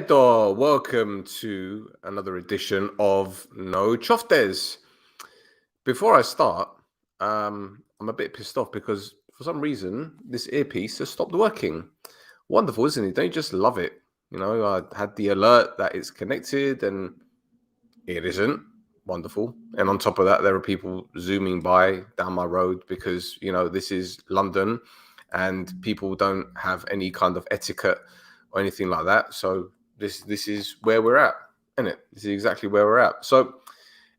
Edo, welcome to another edition of No Choftes. Before I start, I'm a bit pissed off because for some reason this earpiece has stopped working. Wonderful, isn't it? Don't you just love it? You know, I had the alert that it's connected and it isn't. Wonderful. And on top of that, there are people zooming by down my road because, you know, this is London and people don't have any kind of etiquette or anything like that. So this is where we're at, isn't it? This is exactly where we're at. So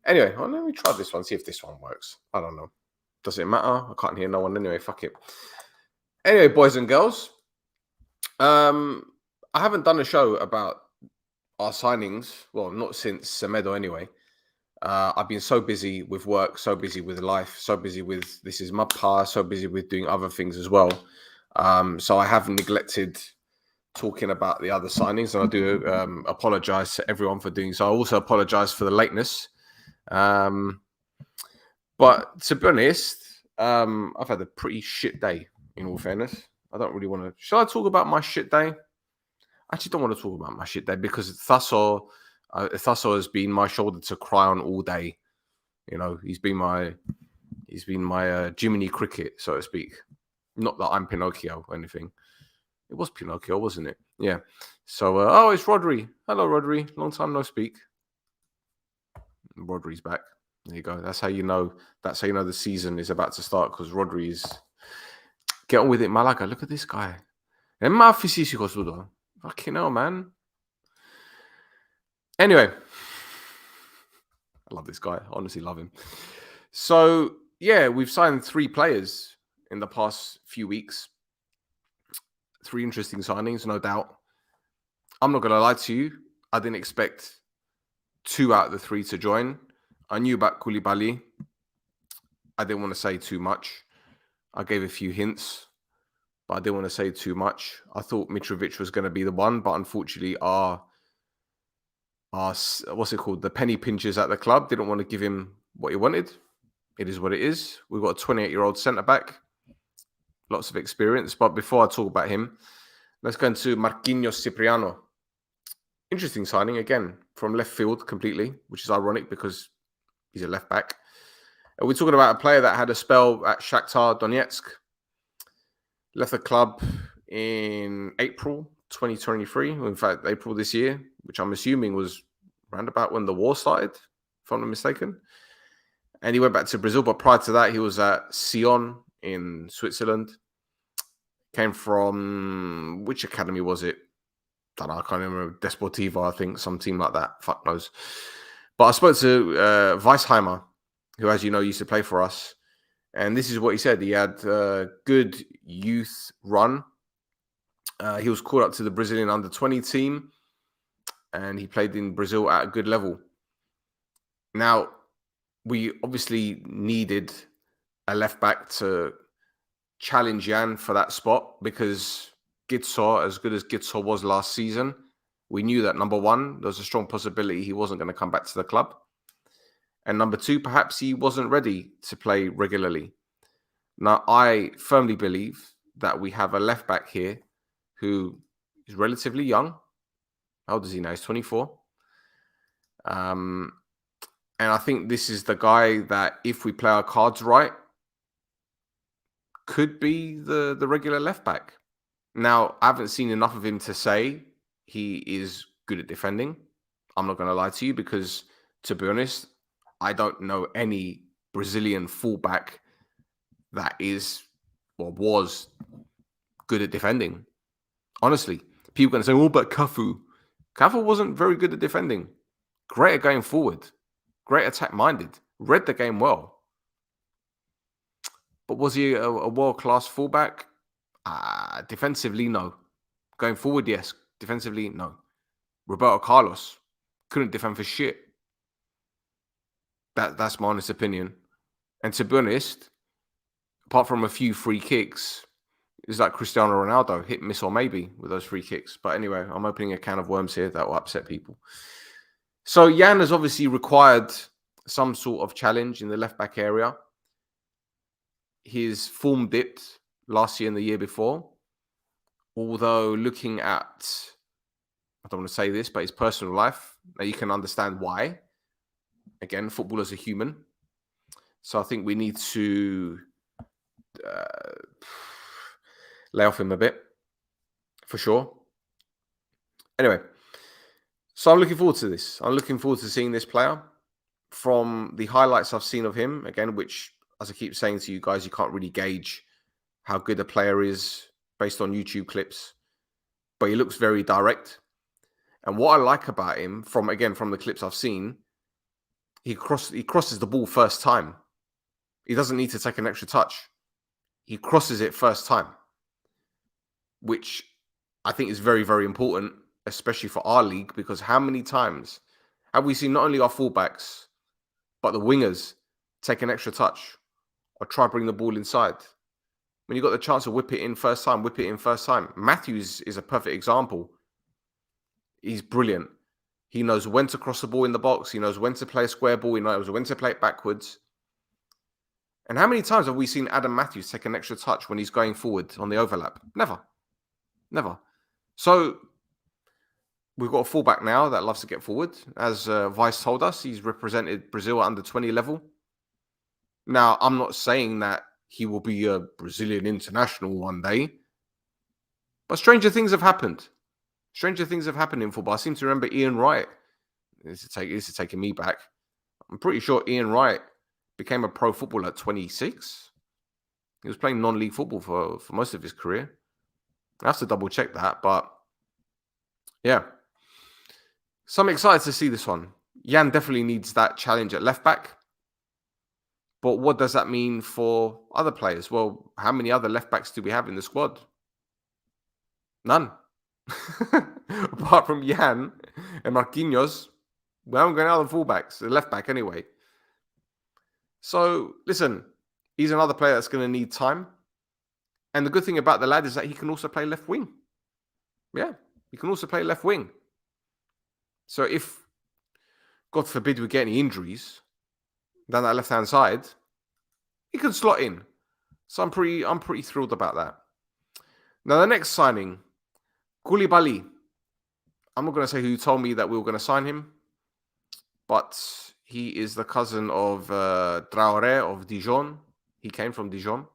anyway, let me try this one, see if this one works. I don't know. Does it matter? I can't hear no one anyway. Fuck it. Anyway, boys and girls, I haven't done a show about our signings. Well, not since Semedo anyway. I've been so busy with work, so busy with life, so busy with this is my past, so busy with doing other things as well. So I have neglected talking about the other signings, and I do apologize to everyone for doing so. I also apologize for the lateness. But to be honest, I've had a pretty shit day, in all fairness. I don't really want to. Shall I talk about my shit day? I actually don't want to talk about my shit day because Thasso has been my shoulder to cry on all day. You know, he's been my Jiminy Cricket, so to speak. Not that I'm Pinocchio or anything. It was Pinocchio, wasn't it? Yeah. So, it's Rodri. Hello, Rodri. Long time no speak. Rodri's back. There you go. That's how you know. That's how you know the season is about to start because Rodri is. Get on with it, Malaga. Look at this guy. Fucking hell, man. Anyway, I love this guy. I honestly love him. So, yeah, we've signed 3 players in the past few weeks. 3 interesting signings, no doubt. I'm not going to lie to you. I didn't expect 2 out of the 3 to join. I knew about Coulibaly. I didn't want to say too much. I gave a few hints, but I didn't want to say too much. I thought Mitrovic was going to be the one, but unfortunately our what's it called? The penny pinchers at the club didn't want to give him what he wanted. It is what it is. We've got a 28-year-old centre-back. Lots of experience. But before I talk about him, let's go into Marquinhos Cipriano. Interesting signing, again, from left field completely, which is ironic because he's a left-back. We're talking about a player that had a spell at Shakhtar Donetsk. Left the club in April 2023. In fact, April this year, which I'm assuming was around about when the war started, if I'm not mistaken. And he went back to Brazil, but prior to that, he was at Sion in Switzerland. Came from, which academy was it? I don't know, I can't remember. Desportivo, I think, some team like that. Fuck knows. But I spoke to Weisheimer, who, as you know, used to play for us. And this is what he said. He had a good youth run. He was called up to the Brazilian under-20 team. And he played in Brazil at a good level. Now, we obviously needed a left-back to challenge Jan for that spot because Gitsor, as good as Gitsor was last season, we knew that, number one, there was a strong possibility he wasn't going to come back to the club. And number 2, perhaps he wasn't ready to play regularly. Now, I firmly believe that we have a left-back here who is relatively young. How old is he now? He's 24. And I think this is the guy that, if we play our cards right, could be the regular left-back. Now, I haven't seen enough of him to say he is good at defending. I'm not going to lie to you because, to be honest, I don't know any Brazilian fullback that is or was good at defending. Honestly, people are going to say, oh, but Cafu. Cafu wasn't very good at defending. Great at going forward. Great attack-minded. Read the game well. But was he a world-class fullback? Defensively, no. Going forward, yes. Defensively, no. Roberto Carlos couldn't defend for shit. That's my honest opinion. And to be honest, apart from a few free kicks, it's like Cristiano Ronaldo, hit, miss, or maybe with those free kicks. But anyway, I'm opening a can of worms here that will upset people. So Jan has obviously required some sort of challenge in the left-back area. His form dipped last year and the year before. Although looking at I don't want to say this, but his personal life. Now you can understand why. Again, footballers are human. So I think we need to lay off him a bit, for sure. Anyway, so I'm looking forward to this. I'm looking forward to seeing this player. From the highlights I've seen of him, again, which, as I keep saying to you guys, you can't really gauge how good a player is based on YouTube clips, but he looks very direct. And what I like about him, from the clips I've seen, he crosses the ball first time. He doesn't need to take an extra touch. He crosses it first time, which I think is very, very important, especially for our league, because how many times have we seen not only our fullbacks, but the wingers take an extra touch or try to bring the ball inside? When you got the chance to whip it in first time, whip it in first time. Matthews is a perfect example. He's brilliant. He knows when to cross the ball in the box. He knows when to play a square ball. He knows when to play it backwards. And how many times have we seen Adam Matthews take an extra touch when he's going forward on the overlap? Never. Never. So we've got a fullback now that loves to get forward. As Vice told us, he's represented Brazil at under 20 level. Now, I'm not saying that he will be a Brazilian international one day, but stranger things have happened. Stranger things have happened in football. I seem to remember Ian Wright. This is taking me back. I'm pretty sure Ian Wright became a pro footballer at 26. He was playing non-league football for most of his career. I have to double check that, but yeah. So I'm excited to see this one. Jan definitely needs that challenge at left back. But what does that mean for other players? Well, how many other left backs do we have in the squad? None. Apart from Jan and Marquinhos, we haven't got other fullbacks, the left back anyway. So, listen, he's another player that's going to need time. And the good thing about the lad is that he can also play left wing. Yeah, he can also play left wing. So if, God forbid, we get any injuries down that left-hand side, he can slot in. So I'm pretty thrilled about that. Now, the next signing, Coulibaly. I'm not going to say who told me that we were going to sign him, but he is the cousin of Traoré of Dijon. He came from Dijon.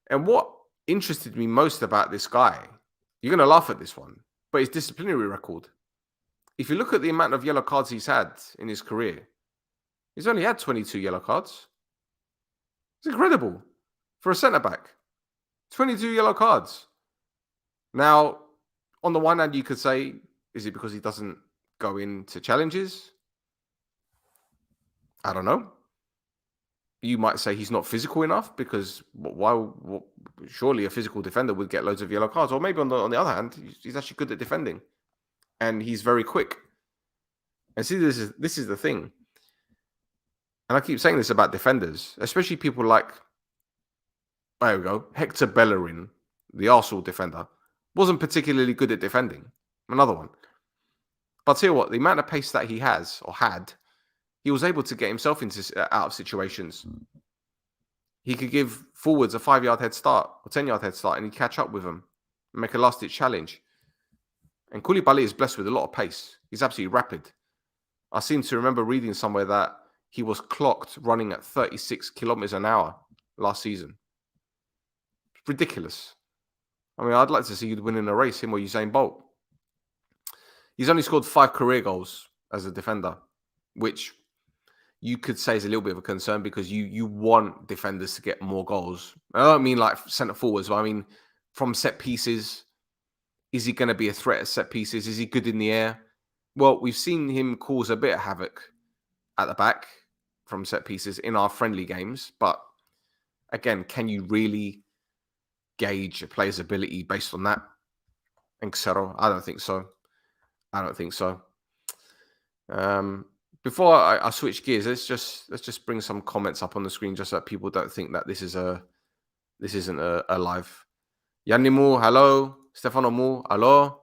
And what interested me most about this guy, you're going to laugh at this one, but his disciplinary record. If you look at the amount of yellow cards he's had in his career, he's only had 22 yellow cards. It's incredible for a centre-back. 22 yellow cards. Now, on the one hand, you could say, is it because he doesn't go into challenges? I don't know. You might say he's not physical enough because surely a physical defender would get loads of yellow cards. Or maybe on the other hand, he's actually good at defending. And he's very quick. And see, this is the thing. And I keep saying this about defenders, especially people like, there we go, Hector Bellerin, the Arsenal defender, wasn't particularly good at defending. Another one. But I'll tell you what, the amount of pace that he has, or had, he was able to get himself out of situations. He could give forwards a 5-yard head start, or 10-yard head start, and he'd catch up with them and make a last-ditch challenge. And Coulibaly is blessed with a lot of pace. He's absolutely rapid. I seem to remember reading somewhere that he was clocked running at 36 kilometers an hour last season. It's ridiculous. I mean, I'd like to see you winning a race, him or Usain Bolt. He's only scored 5 career goals as a defender, which you could say is a little bit of a concern because you want defenders to get more goals. I don't mean like centre forwards, but I mean from set pieces. Is he going to be a threat at set pieces? Is he good in the air? Well, we've seen him cause a bit of havoc at the back from set pieces in our friendly games. But again, can you really gauge a player's ability based on that? And Xero, I don't think so. Before I switch gears, let's just bring some comments up on the screen just so that people don't think that this isn't a live. Yannimu, hello. Stefano Mu, hello.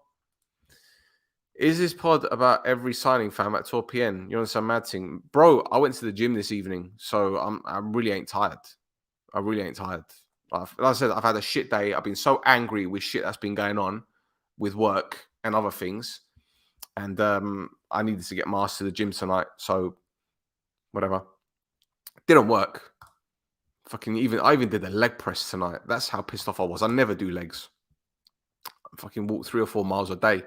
Is this pod about every signing, fam, at 12 p.m? You're on some mad thing. Bro, I went to the gym this evening, so I really ain't tired. Like I said, I've had a shit day. I've been so angry with shit that's been going on with work and other things. And I needed to get my ass to the gym tonight. So whatever. Didn't work. I even did a leg press tonight. That's how pissed off I was. I never do legs. I fucking walk 3 or 4 miles a day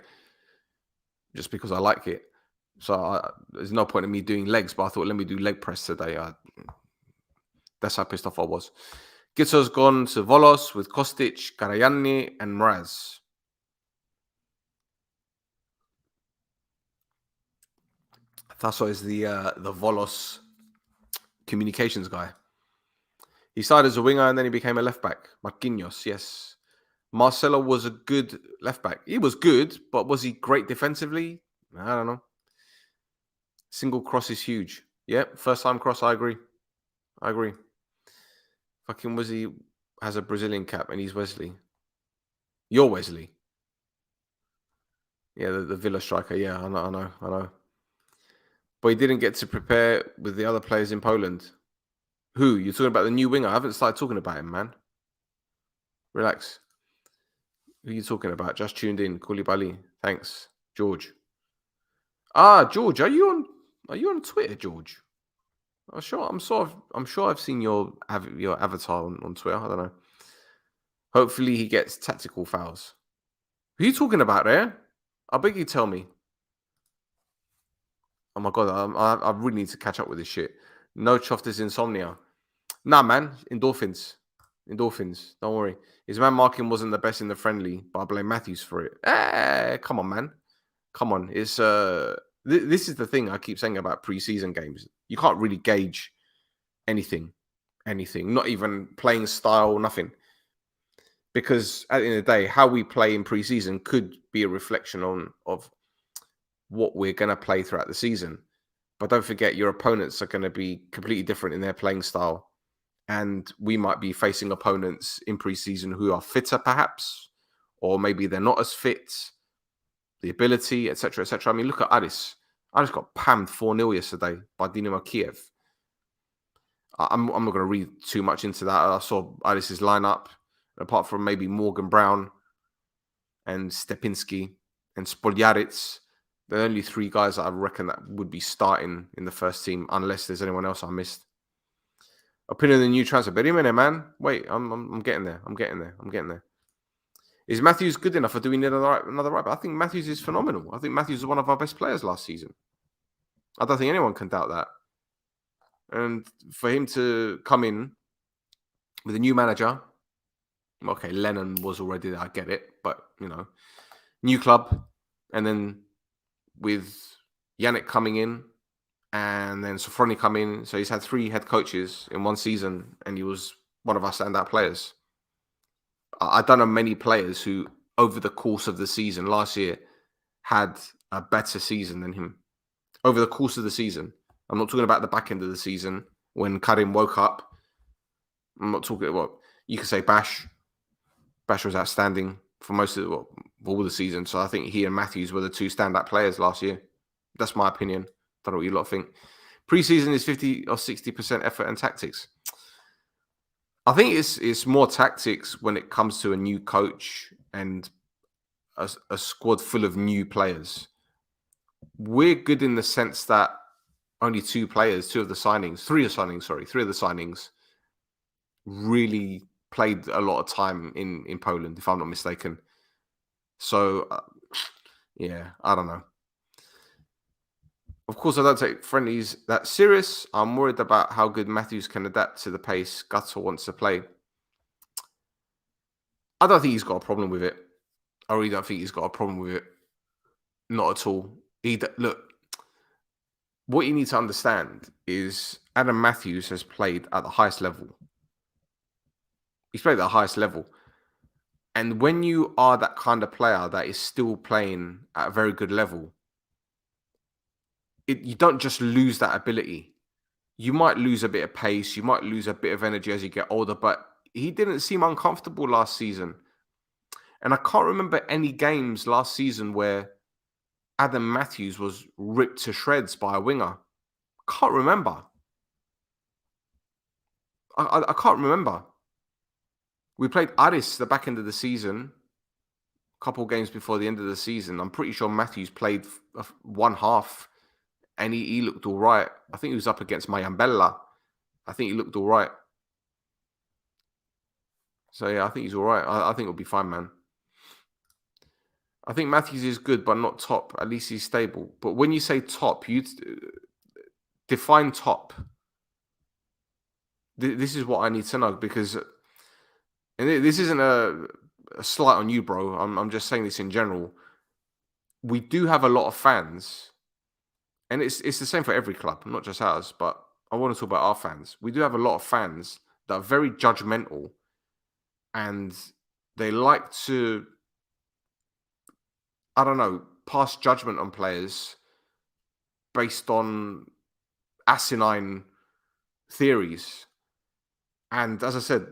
just because I like it. So there's no point in me doing legs, but I thought, let me do leg press today. That's how pissed off I was. Gitso's gone to Volos with Kostic, Karayani, and Mraz. Tasso is the Volos communications guy. He started as a winger and then he became a left back. Marquinhos, yes. Marcelo was a good left back. He was good, but was he great defensively? I don't know. Single cross is huge. Yeah, first time cross, I agree. Fucking Wesley has a Brazilian cap and he's Wesley. You're Wesley. Yeah, the Villa striker. Yeah, I know. But he didn't get to prepare with the other players in Poland. Who? You're talking about the new winger? I haven't started talking about him, man. Relax. Who are you talking about? Just tuned in. Coulibaly. Thanks. George. George, are you on Twitter, George? I'm sure I've seen your avatar on Twitter. I don't know. Hopefully he gets tactical fouls. Who are you talking about there? I beg you tell me. Oh my god, I really need to catch up with this shit. No Chofter's insomnia. Nah, man. Endorphins. Don't worry. His man marking wasn't the best in the friendly, but I blame Matthews for it. Come on, man. Come on. It's this is the thing I keep saying about preseason games. You can't really gauge anything. Not even playing style, nothing. Because at the end of the day, how we play in preseason could be a reflection of what we're going to play throughout the season. But don't forget, your opponents are going to be completely different in their playing style. And we might be facing opponents in preseason who are fitter, perhaps, or maybe they're not as fit, the ability, etc., etc. I mean, look at Aris. Aris got pammed 4-0 yesterday by Dynamo Kiev. I'm not going to read too much into that. I saw Aris's lineup, apart from maybe Morgan Brown and Stepinski and Spoljaric. There are only 3 guys that I reckon that would be starting in the first team, unless there's anyone else I missed. Opinion of the new transfer. But minute, man. Wait, I'm getting there. I'm getting there. Is Matthews good enough, or do we need another right back? I think Matthews is phenomenal. I think Matthews is one of our best players last season. I don't think anyone can doubt that. And for him to come in with a new manager, okay, Lennon was already there, I get it, but, new club, and then with Yannick coming in, and then Sofroni coming in. So he's had 3 head coaches in one season, and he was one of our standout players. I don't know many players who, over the course of the season last year, had a better season than him. Over the course of the season. I'm not talking about the back end of the season when Karim woke up. I'm not talking about, you could say Bash. Bash was outstanding for most of all the season. So I think he and Matthews were the 2 standout players last year. That's my opinion. Don't know what you lot think. Preseason is 50 or 60% effort and tactics. I think it's more tactics when it comes to a new coach and a squad full of new players. We're good in the sense that only 3 of the signings really played a lot of time in Poland, if I'm not mistaken. So, I don't know. Of course, I don't take friendlies that serious. I'm worried about how good Matthews can adapt to the pace Gutter wants to play. I don't think he's got a problem with it. I really don't think he's got a problem with it. Not at all. Look, what you need to understand is Adam Matthews has played at the highest level. He's played at the highest level. And when you are that kind of player that is still playing at a very good level, you don't just lose that ability. You might lose a bit of pace. You might lose a bit of energy as you get older, but he didn't seem uncomfortable last season. And I can't remember any games last season where Adam Matthews was ripped to shreds by a winger. Can't remember. I can't remember. We played Aris the back end of the season. couple games before the end of the season, I'm pretty sure Matthews played one half and he looked all right. I think he was up against Mayambella. I think he looked all right. So, yeah, I think he's all right. I think it'll be fine, man. I think Matthews is good, but not top. At least he's stable. But when you say top, you define top. This is what I need to know, because, and this isn't a slight on you, bro. I'm just saying this in general. We do have a lot of fans, and it's the same for every club, not just ours, but I want to talk about our fans. We do have a lot of fans that are very judgmental, and they like to, I don't know, pass judgment on players based on asinine theories. And as I said,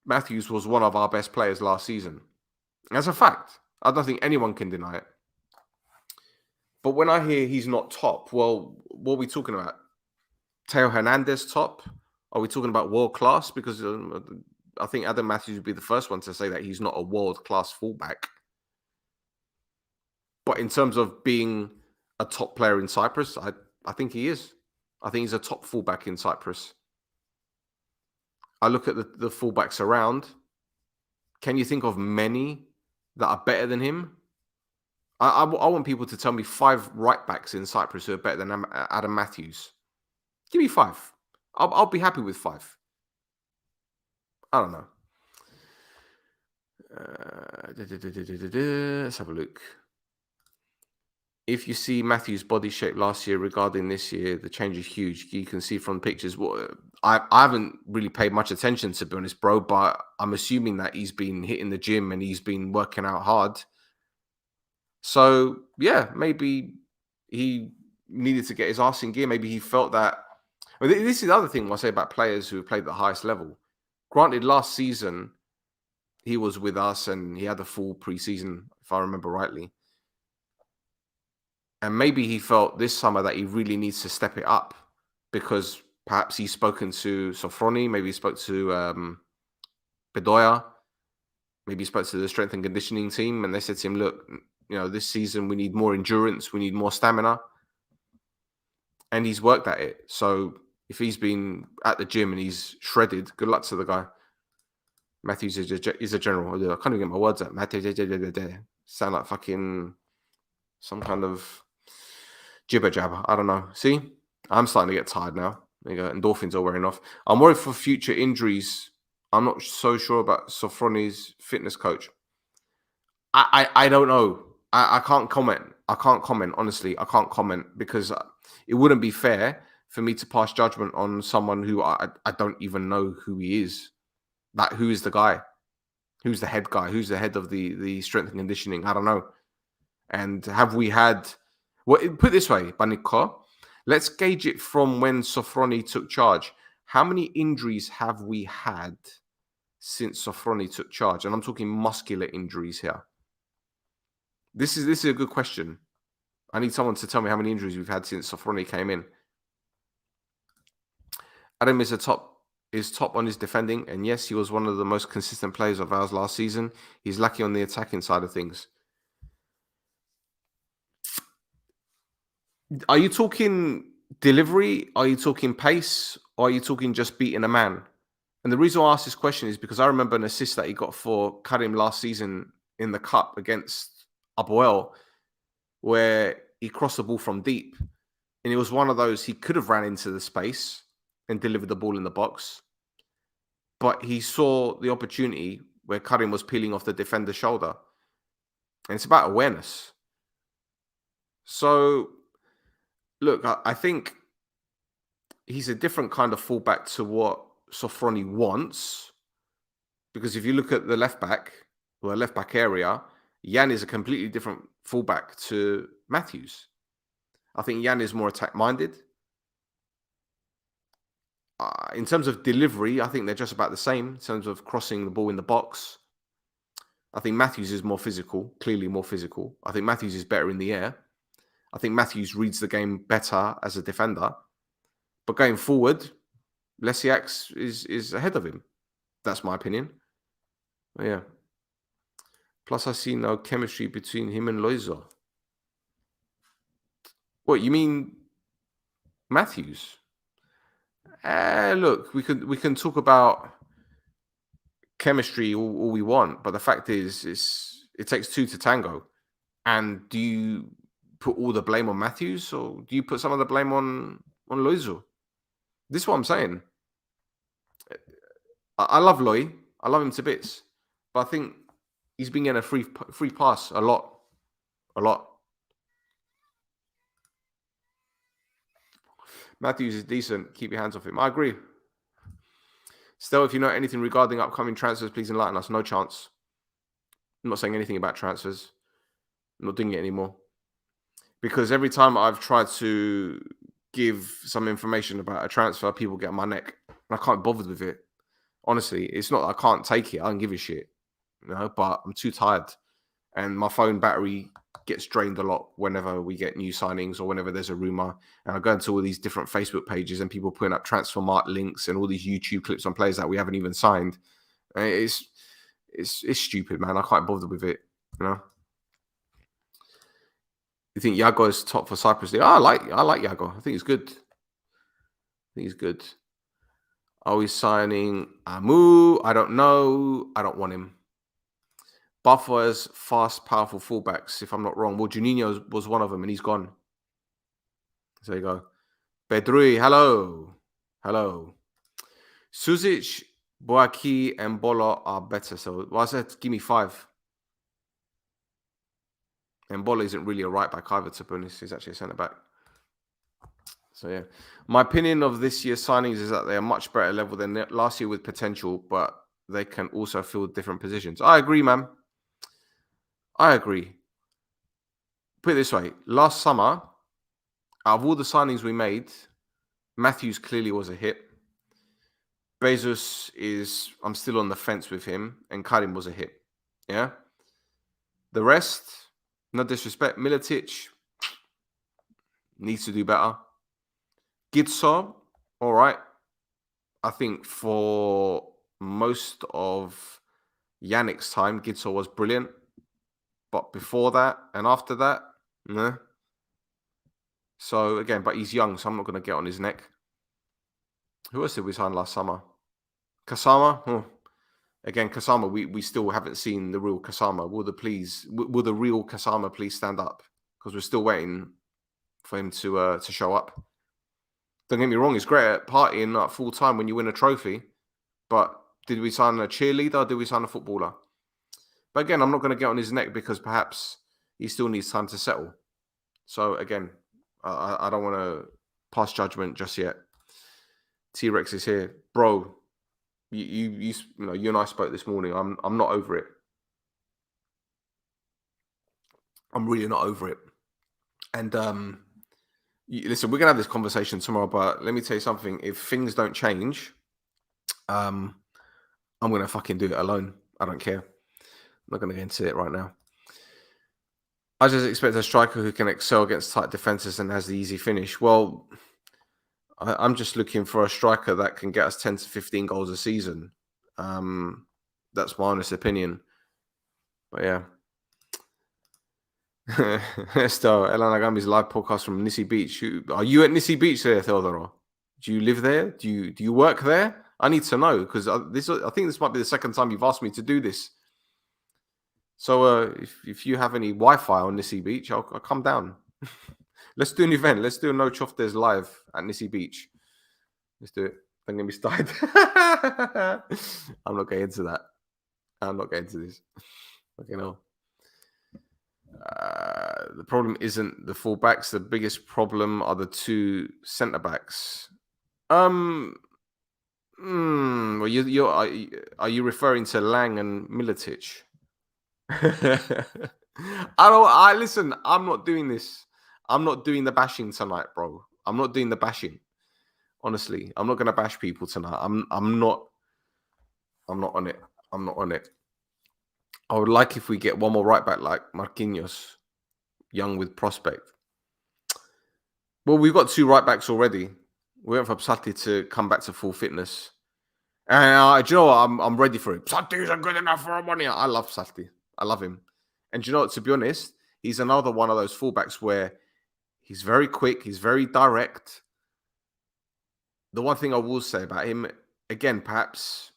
Matthews was one of our best players last season. That's a fact. I don't think anyone can deny it. But when I hear he's not top, well, what are we talking about? Teo Hernandez top? Are we talking about world class? Because I think Adam Matthews would be the first one to say that he's not a world class fullback. But in terms of being a top player in Cyprus, I think he is. I think he's a top fullback in Cyprus. I look at the fullbacks around. Can you think of many that are better than him? I want people to tell me 5 right backs in Cyprus who are better than Adam Matthews. Give me 5. I'll be happy with 5. I don't know. Let's have a look. If you see Matthews' body shape last year regarding this year, the change is huge. You can see from pictures. I haven't really paid much attention, to be honest, bro, but I'm assuming that he's been hitting the gym and he's been working out hard. So, yeah, maybe he needed to get his arse in gear. Maybe he felt that. Well, this is the other thing I say about players who have played at the highest level. Granted, last season, he was with us and he had a full preseason, if I remember rightly. And maybe he felt this summer that he really needs to step it up, because perhaps he's spoken to Sofroni, maybe he spoke to Bedoya, maybe he spoke to the strength and conditioning team, and they said to him, look, this season we need more endurance, we need more stamina. And he's worked at it. So if he's been at the gym and he's shredded, good luck to the guy. Matthews is a general. I can't even get my words out. Matthews sound like fucking some kind of jibber jabber. I don't know. See, I'm starting to get tired now. There you go. Endorphins are wearing off. I'm worried for future injuries. I'm not so sure about Sofroni's fitness coach. I don't know. I can't comment. Honestly, I can't comment, because it wouldn't be fair for me to pass judgment on someone who I don't even know who he is. Like, who is the guy? Who's the head guy? Who's the head of the strength and conditioning? I don't know. And have we had... Well, put it this way, Baniko, let's gauge it from when Sofroni took charge. How many injuries have we had since Sofroni took charge? And I'm talking muscular injuries here. This is a good question. I need someone to tell me how many injuries we've had since Sofroni came in. Adam is top on his defending, and yes, he was one of the most consistent players of ours last season. He's lucky on the attacking side of things. Are you talking delivery? Are you talking pace? Or are you talking just beating a man? And the reason I ask this question is because I remember an assist that he got for Karim last season in the cup against Apoel, where he crossed the ball from deep. And it was one of those, he could have ran into the space and delivered the ball in the box. But he saw the opportunity where Karim was peeling off the defender's shoulder. And it's about awareness. So, look, I think he's a different kind of fullback to what Sofroni wants. Because if you look at the left back, or the left back area, Jan is a completely different fullback to Matthews. I think Jan is more attack-minded. In terms of delivery, I think they're just about the same in terms of crossing the ball in the box. I think Matthews is more physical, clearly more physical. I think Matthews is better in the air. I think Matthews reads the game better as a defender. But going forward, Lesiak is ahead of him. That's my opinion. But yeah. Plus, I see no chemistry between him and Loizo. What, you mean Matthews? Look, we can talk about chemistry all we want, but the fact is, it takes two to tango. And do you put all the blame on Matthews, or do you put some of the blame on Loizo? This is what I'm saying. I love Loy. I love him to bits, but I think he's been getting a free pass a lot. Matthews is decent. Keep your hands off him. I agree. Still, if you know anything regarding upcoming transfers, please enlighten us. No chance. I'm not saying anything about transfers. I'm not doing it anymore. Because every time I've tried to give some information about a transfer, people get on my neck. And I can't be bothered with it. Honestly, it's not that I can't take it. I don't give a shit. But I'm too tired. And my phone battery gets drained a lot whenever we get new signings or whenever there's a rumor. And I go into all these different Facebook pages and people putting up transfer mark links and all these YouTube clips on players that we haven't even signed. And it's stupid, man. I can't bother with it. You think Yago is top for Cyprus League? I like Yago. I think he's good. Are we signing Amu? I don't know. I don't want him. Buffers, fast, powerful fullbacks, if I'm not wrong. Well, Juninho was one of them, and he's gone. So there you go. Pedrui, hello. Suzic, Boaki, and Bolo are better. So I said, give me 5. And Bolo isn't really a right back either, to be honest. He's actually a centre back. So yeah. My opinion of this year's signings is that they are much better level than last year with potential, but they can also fill different positions. I agree, man. I agree. Put it this way. Last summer, out of all the signings we made, Matthews clearly was a hit. Bezos I'm still on the fence with him, and Karim was a hit. Yeah? The rest, no disrespect, Militic needs to do better. Gitso, all right. I think for most of Yannick's time, Gitso was brilliant. But before that and after that, nah. So again, but he's young, so I'm not going to get on his neck. Who else did we sign last summer? Kasama? Again, Kasama, we still haven't seen the real Kasama. Will the real Kasama please stand up? Because we're still waiting for him to show up. Don't get me wrong, it's great at partying full time when you win a trophy. But did we sign a cheerleader or did we sign a footballer? But again, I'm not going to get on his neck because perhaps he still needs time to settle. So again, I don't want to pass judgment just yet. T-Rex is here. Bro, you and I spoke this morning. I'm not over it. I'm really not over it. And listen, we're going to have this conversation tomorrow, but let me tell you something. If things don't change, I'm going to fucking do it alone. I don't care. I'm not going to get into it right now. I just expect a striker who can excel against tight defenses and has the easy finish. Well, I'm just looking for a striker that can get us 10 to 15 goals a season. That's my honest opinion. But yeah. Stel, Elan Agami's live podcast from Nissi Beach. Are you at Nissi Beach there, Theodoro? Do you live there? Do you work there? I need to know because I think this might be the second time you've asked me to do this. So if you have any Wi-Fi on Nissi Beach, I'll come down. Let's do an event. Let's do a No Chofters live at Nissi Beach. Let's do it. Don't get me started. I'm not getting into that. I'm not getting into this. Okay, no. The problem isn't the fullbacks. The biggest problem are the 2 centre backs. Well, are you referring to Lang and Militic? Listen, I'm not doing this. I'm not doing the bashing tonight, bro. I'm not doing the bashing. Honestly, I'm not going to bash people tonight. I'm not on it. I'm not on it. I would like if we get one more right back like Marquinhos, young with prospect. Well, we've got 2 right backs already. We went for Psati to come back to full fitness. And do you know what? I'm ready for it. Psati isn't good enough for our money. I love Psati. I love him. And do you know what? To be honest, he's another one of those fullbacks where he's very quick, he's very direct. The one thing I will say about him, again, perhaps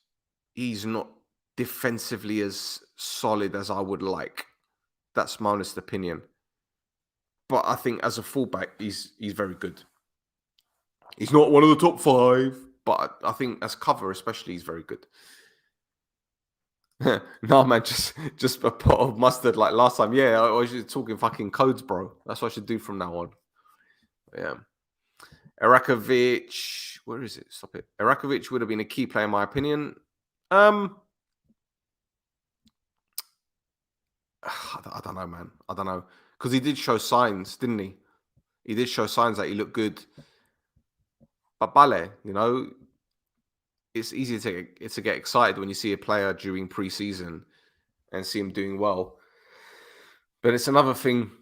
he's not defensively as solid as I would like. That's my honest opinion. But I think as a fullback, he's very good. He's not one of the top 5, but I think as cover especially, he's very good. No, man, just a pot of mustard like last time. Yeah, I was just talking fucking codes, bro. That's what I should do from now on. Yeah. Erakovic, where is it? Stop it. Erakovic would have been a key player in my opinion. I don't know, man. I don't know. Because he did show signs, didn't he? He did show signs that he looked good. But Bale, you know, it's easy to get excited when you see a player during pre-season and see him doing well. But it's another thing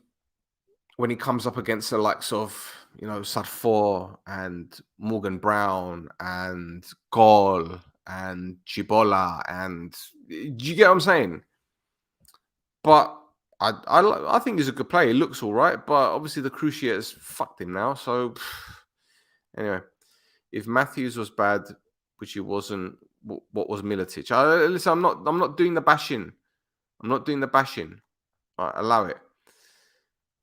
when he comes up against the likes of, you know, Sarfor and Morgan Brown and Gol and Chibola, and do you get what I'm saying? But I think he's a good player. He looks all right, but obviously the cruciate has fucked him now. So anyway, if Matthews was bad, which he wasn't, what was Militic? Listen, I'm not doing the bashing. I'm not doing the bashing. All right, allow it.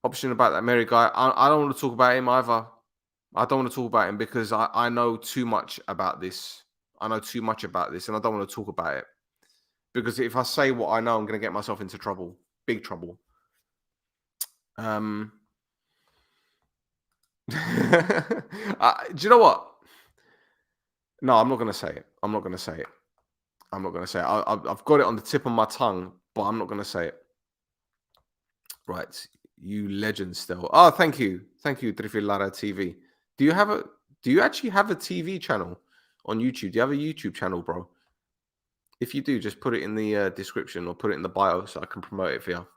Option about that Mary guy. I don't want to talk about him either. I don't want to talk about him because I know too much about this. I know too much about this, and I don't want to talk about it. Because if I say what I know, I'm going to get myself into trouble. Big trouble. Do you know what? No, I'm not going to say it. I'm not going to say it. I've got it on the tip of my tongue, but I'm not going to say it. Right. You legend still. Oh, thank you. Thank you, Trifilara TV. Do you actually have a TV channel on YouTube? Do you have a YouTube channel, bro? If you do, just put it in the description or put it in the bio so I can promote it for you.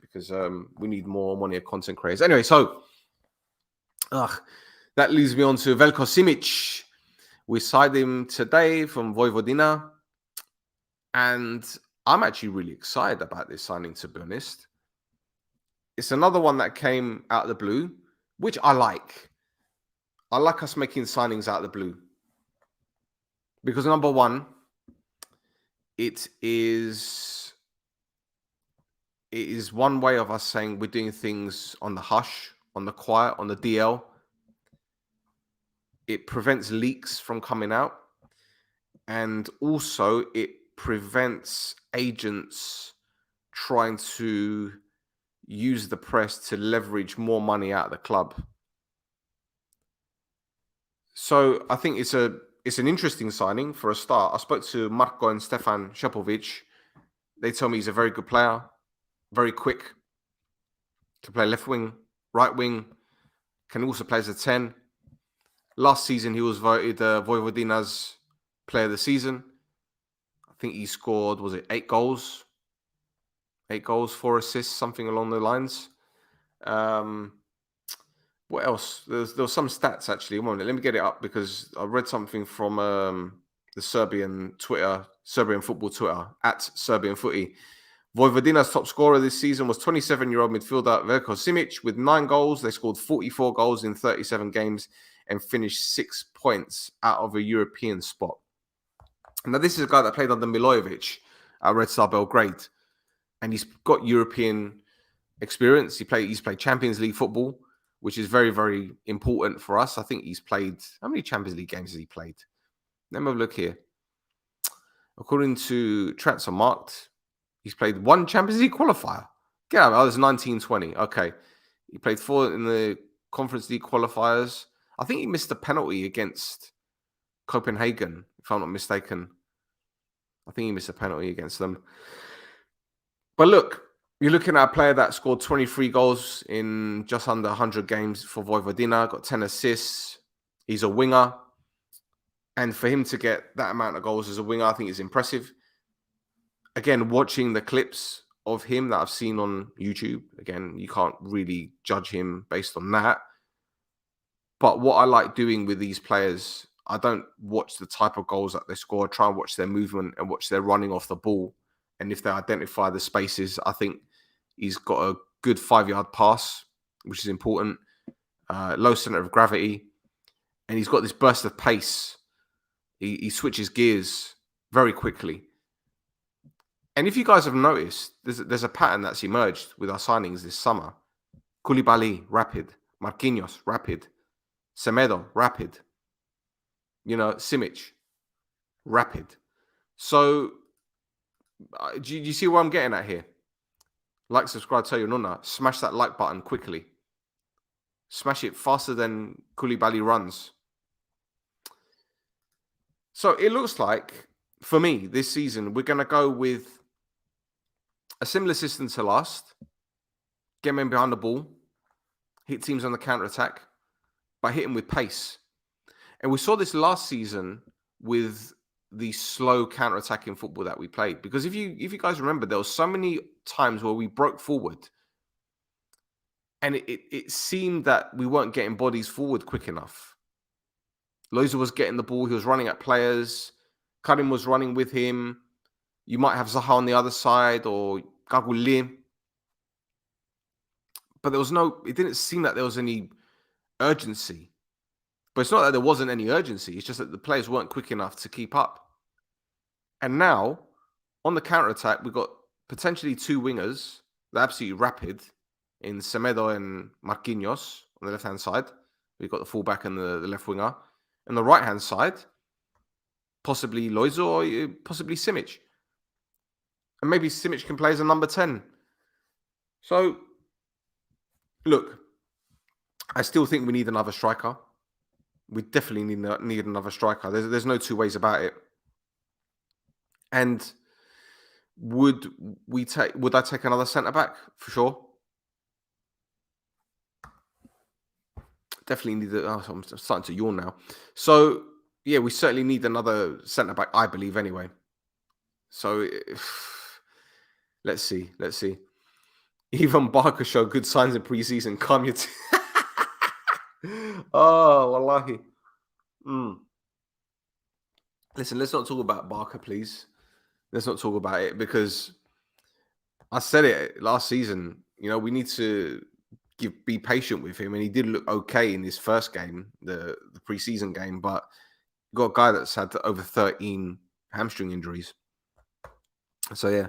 Because we need more Omonoia content creators. Anyway, so that leads me on to Veljko Simic. We signed him today from Vojvodina. And I'm actually really excited about this signing, to be honest. It's another one that came out of the blue, which I like. I like us making signings out of the blue. Because number one, it is one way of us saying we're doing things on the hush, on the quiet, on the DL. It prevents leaks from coming out. And also it prevents agents trying to use the press to leverage more money out of the club. So I think it's an interesting signing for a start. I spoke to Marko and Stefan Shepovic. They tell me he's a very good player, very quick, can play left wing, right wing, can also play as a 10. Last season, he was voted Vojvodina's player of the season. I think he scored, 8 goals? 8 goals, 4 assists, something along the lines. What else? There was some stats, actually. One minute, let me get it up because I read something from the Serbian football Twitter, at Serbian Footy. Vojvodina's top scorer this season was 27-year-old midfielder Veljko Simic with 9 goals. They scored 44 goals in 37 games and finished 6 points out of a European spot. Now, this is a guy that played under Milojevic at Red Star Belgrade, and he's got European experience. He's played Champions League football, which is very, very important for us. I think he's played... How many Champions League games has he played? Let me have a look here. According to Transfermarkt, he's played 1 Champions League qualifier. Get out. Oh, it's 1920. Okay. He played 4 in the Conference League qualifiers. I think he missed a penalty against Copenhagen, if I'm not mistaken. I think he missed a penalty against them. But look, you're looking at a player that scored 23 goals in just under 100 games for Vojvodina, got 10 assists. He's a winger. And for him to get that amount of goals as a winger, I think is impressive. Again, watching the clips of him that I've seen on YouTube, again, you can't really judge him based on that. But what I like doing with these players, I don't watch the type of goals that they score. I try and watch their movement and watch their running off the ball And if they identify the spaces, I think he's got a good 5-yard pass, which is important. Low center of gravity. And he's got this burst of pace. He switches gears very quickly. And if you guys have noticed, there's a pattern that's emerged with our signings this summer. Coulibaly, rapid. Marquinhos, rapid. Senou, rapid. Simic, rapid. So, do you see where I'm getting at here? Like, subscribe, tell your nonna. Smash that like button quickly. Smash it faster than Coulibaly runs. So, it looks like, for me, this season, we're going to go with a similar system to last. Get men behind the ball. Hit teams on the counter-attack. But hit them with pace. And we saw this last season with the slow counter-attacking football that we played. Because if you guys remember, there were so many times where we broke forward. And it seemed that we weren't getting bodies forward quick enough. Loiza was getting the ball. He was running at players. Karim was running with him. You might have Zaha on the other side or Coulibaly. But it didn't seem that there was any urgency. But it's not that there wasn't any urgency. It's just that the players weren't quick enough to keep up. And now, on the counter-attack, we've got potentially 2 wingers. They're absolutely rapid in Semedo and Marquinhos on the left-hand side. We've got the fullback and the left winger. On the right-hand side, possibly Loiza or possibly Simic. And maybe Simic can play as a number 10. So, look, I still think we need another striker. We definitely need another striker. There's no two ways about it. And would I take another centre back? For sure. Definitely need I'm starting to yawn now. So yeah, we certainly need another centre back, I believe, anyway. So let's see. Even Barker showed good signs in pre-season. Calm your oh, wallahi. Listen, let's not talk about Barker, please. Let's not talk about it because I said it last season. We need to be patient with him, and he did look okay in his first game, the pre-season game, but you got a guy that's had over 13 hamstring injuries. So yeah,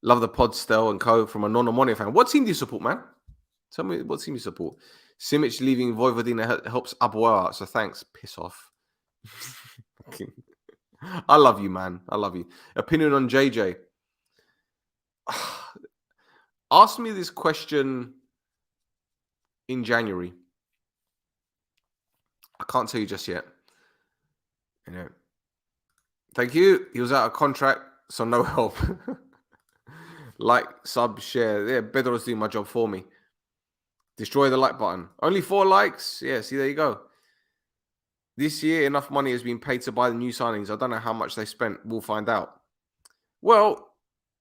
love the pod, Stel and co from a non-Omonoia fan. What team do you support, man? Tell me what team you support. Simic leaving Vojvodina helps Abuela out, so thanks. Piss off. I love you, man. I love you. Opinion on JJ. Ask me this question in January. I can't tell you just yet. Thank you. He was out of contract, so no help. Like, sub, share. Yeah, Bedro's doing my job for me. Destroy the like button. Only 4 likes. Yeah, see, there you go. This year, enough money has been paid to buy the new signings. I don't know how much they spent. We'll find out. Well,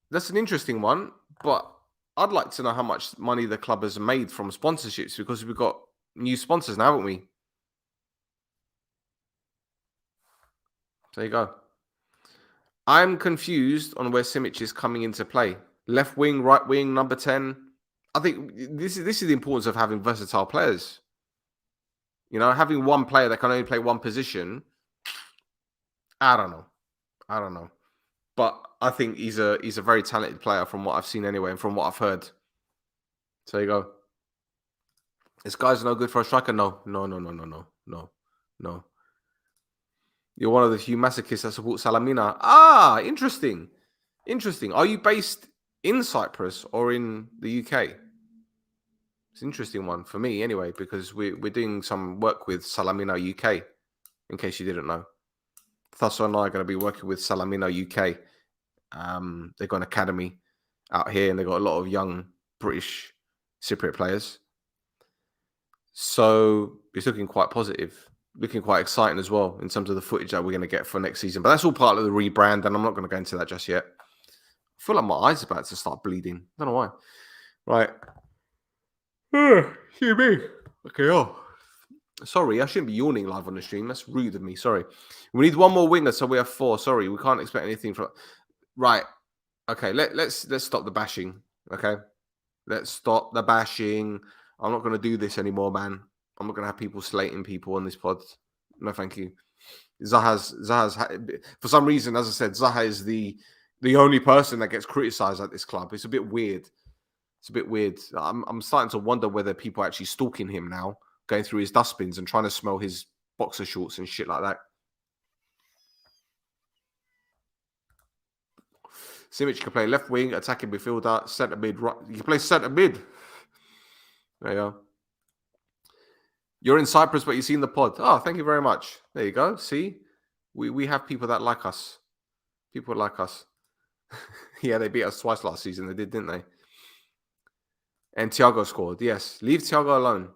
that's an interesting one, but I'd like to know how much money the club has made from sponsorships because we've got new sponsors now, haven't we? There you go. I'm confused on where Simic is coming into play. Left wing, right wing, number 10. I think this is the importance of having versatile players. Having one player that can only play one position, I don't know. But I think he's a very talented player from what I've seen anyway and from what I've heard. So there you go. This guy's no good for a striker? No. You're one of the few masochists that support Salamina. Ah, interesting. Are you based in Cyprus or in the UK? It's an interesting one for me anyway, because we're doing some work with Salamina UK, in case you didn't know. Thasso and I are going to be working with Salamina UK. They've got an academy out here and they've got a lot of young British Cypriot players. So it's looking quite positive, looking quite exciting as well in terms of the footage that we're going to get for next season. But that's all part of the rebrand and I'm not going to go into that just yet. I feel like my eyes are about to start bleeding. I don't know why. Right. Excuse me. Okay, sorry, I shouldn't be yawning live on the stream. That's rude of me. Sorry. We need one more winger, so we have 4. Sorry, we can't expect anything from... Right. Okay, let's stop the bashing. Okay, let's stop the bashing. I'm not going to do this anymore, man. I'm not going to have people slating people on this pod. No, thank you. For some reason, as I said, Zaha is the only person that gets criticised at this club. It's a bit weird. It's a bit weird. I'm starting to wonder whether people are actually stalking him now, going through his dustbins and trying to smell his boxer shorts and shit like that. Simic can play left wing, attacking midfielder, centre mid. Right. You can play centre mid. There you go. You're in Cyprus, but you've seen the pod. Oh, thank you very much. There you go. See, we have people that like us. People like us. Yeah, they beat us twice last season. They did, didn't they? And Thiago scored. Yes, leave Thiago alone.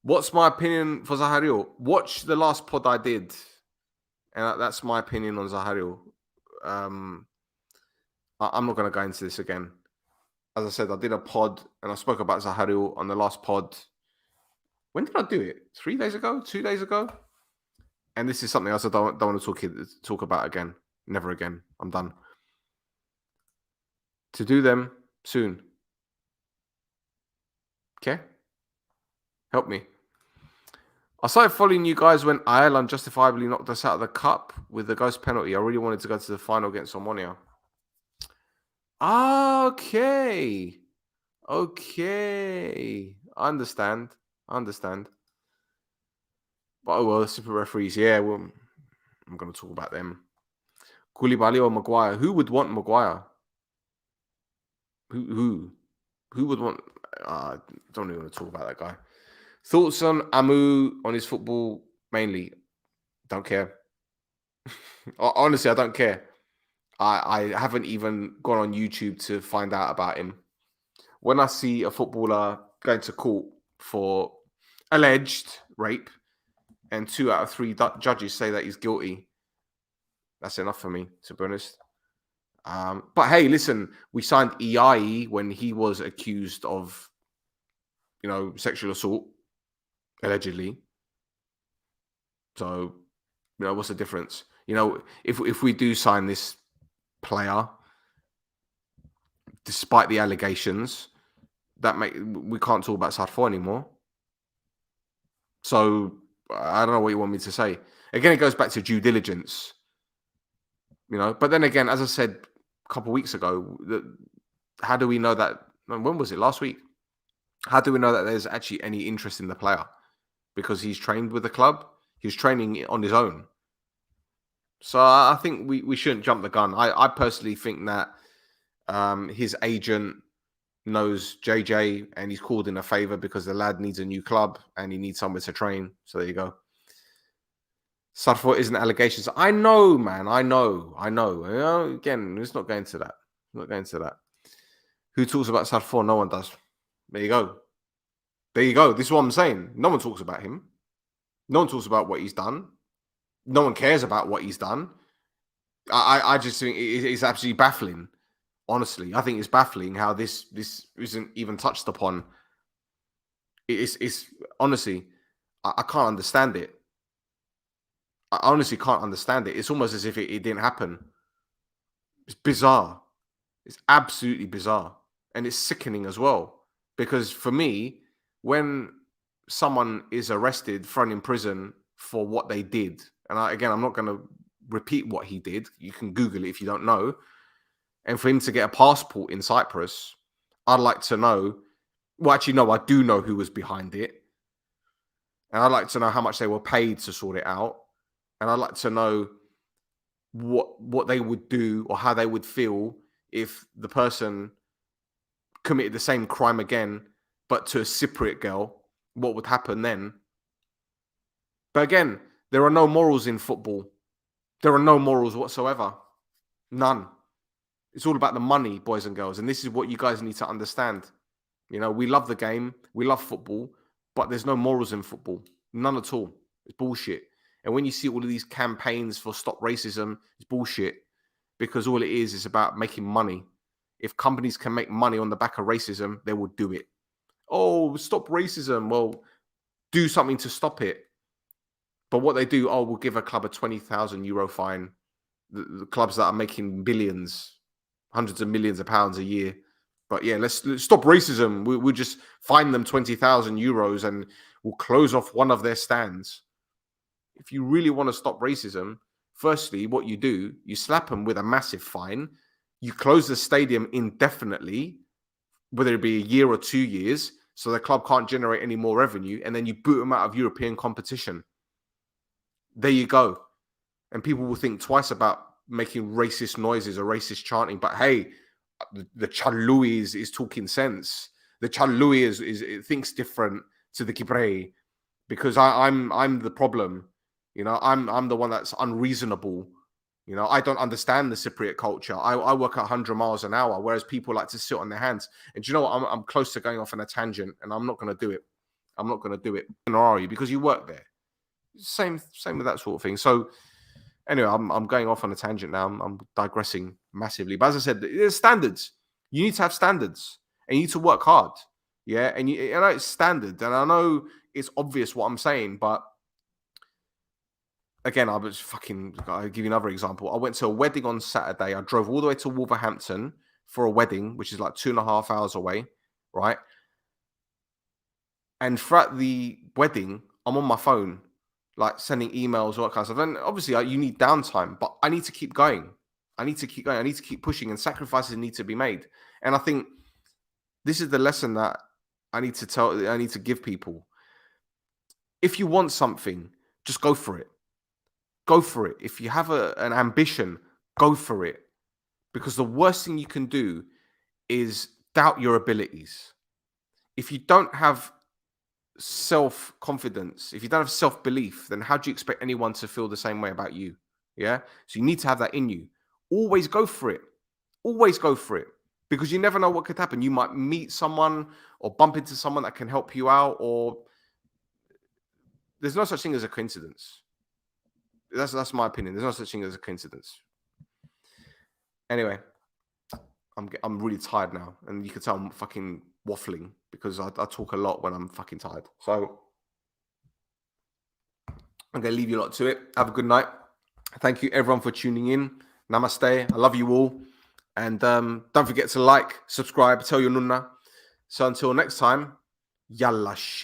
What's my opinion for Zahario? Watch the last pod I did, and that's my opinion on Zahario. I'm not going to go into this again. As I said, I did a pod, and I spoke about Zahario on the last pod. When did I do it? 3 days ago? 2 days ago? And this is something else I don't want to talk about again. Never again. I'm done. To do them soon. Okay? Help me. I started following you guys when Ireland justifiably knocked us out of the cup with the ghost penalty. I really wanted to go to the final against Omonoia. Okay. I understand. But oh well, super referees. Yeah, well, I'm going to talk about them. Coulibaly or Maguire? Who would want Maguire? Who would want? Don't even want to talk about that guy. Thoughts on Amu on his football mainly? Don't care. Honestly, I don't care. I haven't even gone on YouTube to find out about him. When I see a footballer going to court for alleged rape and 2 out of 3 judges say that he's guilty, that's enough for me, to be honest. But hey, listen, we signed EI when he was accused of, sexual assault, allegedly. So, what's the difference? If we do sign this player, despite the allegations, we can't talk about Sarfo anymore. So I don't know what you want me to say. Again, it goes back to due diligence, But then again, as I said a couple of weeks ago, how do we know that? When was it? Last week. How do we know that there's actually any interest in the player? Because he's trained with the club. He's training on his own. So I think we shouldn't jump the gun. I personally think that his agent knows JJ and he's called in a favor because the lad needs a new club and he needs somewhere to train. So there you go. Sarfo isn't allegations. I know, man. I know. Again, let's not go into that. Who talks about Sarfo? No one does. There you go. This is what I'm saying. No one talks about him. No one talks about what he's done. No one cares about what he's done. I just think it's absolutely baffling. Honestly, I think it's baffling how this isn't even touched upon. It's honestly, I can't understand it. I honestly can't understand it. It's almost as if it didn't happen. It's bizarre. It's absolutely bizarre. And it's sickening as well. Because for me, when someone is arrested, thrown in prison for what they did, and I'm not going to repeat what he did. You can Google it if you don't know. And for him to get a passport in Cyprus, I'd like to know. Well, actually, no, I do know who was behind it. And I'd like to know how much they were paid to sort it out. And I'd like to know what they would do or how they would feel if the person committed the same crime again, but to a Cypriot girl. What would happen then? But again, there are no morals in football. There are no morals whatsoever. None. It's all about the money, boys and girls. And this is what you guys need to understand. We love the game. We love football. But there's no morals in football. None at all. It's bullshit. And when you see all of these campaigns for stop racism, it's bullshit. Because all it is about making money. If companies can make money on the back of racism, they will do it. Oh, stop racism. Well, do something to stop it. But what they do, we'll give a club a €20,000 fine. The clubs that are making billions, hundreds of millions of pounds a year. But yeah, let's stop racism. We'll just fine them 20,000 euros and we'll close off one of their stands. If you really want to stop racism, firstly, what you do, you slap them with a massive fine. You close the stadium indefinitely, whether it be a year or 2 years, so the club can't generate any more revenue, and then you boot them out of European competition. There you go. And people will think twice about making racist noises or racist chanting. But hey, the Chalui is talking sense. The Chalui is thinks different to the Kibre, because I'm the problem. You know, I'm the one that's unreasonable. You know, I don't understand the Cypriot culture. I work at 100 miles an hour, whereas people like to sit on their hands. And do you know what? I'm close to going off on a tangent, and I'm not going to do it. I'm not going to do it. Nor are you, because you work there. Same with that sort of thing. So anyway, I'm going off on a tangent now. I'm digressing massively. But as I said, there's standards. You need to have standards, and you need to work hard. Yeah, and I know it's standard, and I know it's obvious what I'm saying, but again, I'll give you another example. I went to a wedding on Saturday. I drove all the way to Wolverhampton for a wedding, which is like 2.5 hours away, right? And throughout the wedding, I'm on my phone, like sending emails, all that kind of stuff. And obviously, you need downtime, but I need to keep going. I need to keep going. I need to keep pushing, and sacrifices need to be made. And I think this is the lesson that I need to give people. If you want something, just go for it. Go for it. If you have an ambition, go for it. Because the worst thing you can do is doubt your abilities. If you don't have self-confidence, if you don't have self-belief, then how do you expect anyone to feel the same way about you? Yeah? So you need to have that in you. Always go for it. Always go for it. Because you never know what could happen. You might meet someone or bump into someone that can help you out, or there's no such thing as a coincidence. That's my opinion. There's no such thing as a coincidence. Anyway, I'm really tired now, and you can tell I'm fucking waffling because I talk a lot when I'm fucking tired. So I'm gonna leave you a lot to it. Have a good night. Thank you everyone for tuning in. Namaste. I love you all, and don't forget to like, subscribe, tell your nunna. So until next time, yalla.